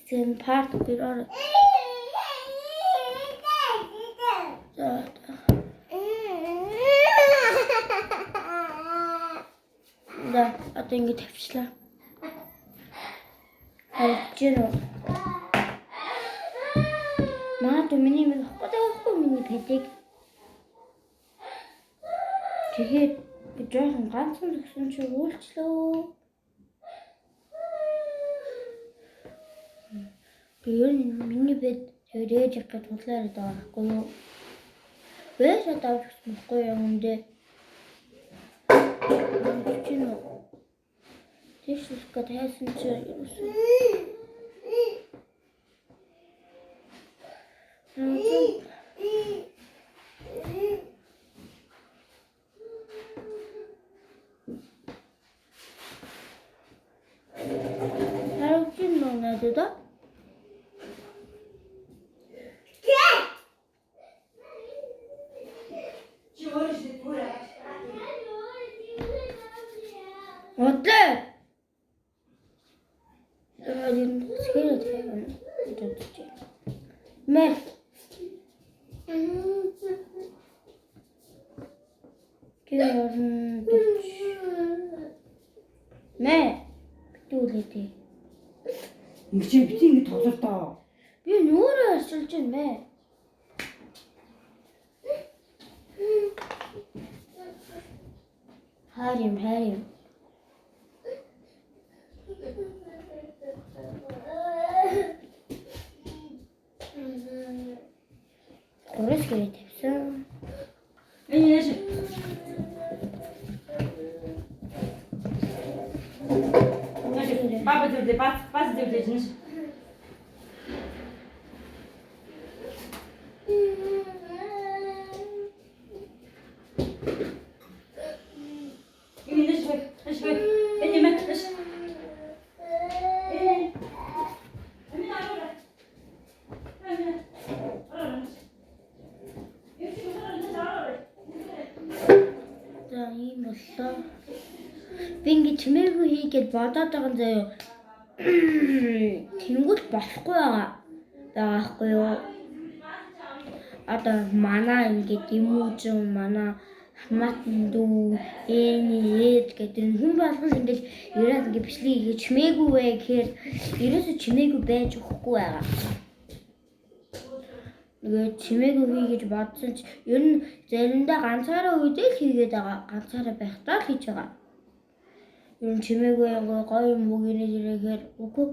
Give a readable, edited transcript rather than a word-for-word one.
Sen part bir ara. Да, одоо ингэ тавьчлаа. Хайчроо. Маа то миний минь хоцоохгүй миний пэдэг. Тэгээд би жоохон ганцхан зөксөн чи уулчлаа. Би миний бед төрөөж явах тудлаар даахгүй юу? Бэж давж болохгүй юм дэ. Чино. Тэшэлка тайсан чи юусэн. Харин надад да? 어때? 여긴 새로 돼요. 어떻게? 매. 그런 매. 또래대. Ингэж бити ингэ тоглолтоо. Би нүүрээ арчилж байна мэ. Харим. Орос гэрээ тавьсан. Энийг Папа дөрдөө бас дөрдөө чинь. За ийм боллоо. Би ингэ чимээгүй хийгээд бодоод байгаа юм заяа. Тэнгүүл болохгүй байхгүй юу? Одоо манай ингэ дэмүүжин манай хамаатан дүү ээд гэдэг хүн болгон ингэ ирээд ингэ бичлэг хийж чимээгүй вэ гэхээр ерөөсөө чимээгүй байж өгөхгүй байгаа. Тэгээд чимээгүй хийж бодсон ч ер нь заримдаа ганцаараа үедээ л хийгээд байгаа. Ганцаараа байхдаа л хийж байгаа. Ер нь чимээгүй гоё юм уу гинэ ирэхээр үгүй.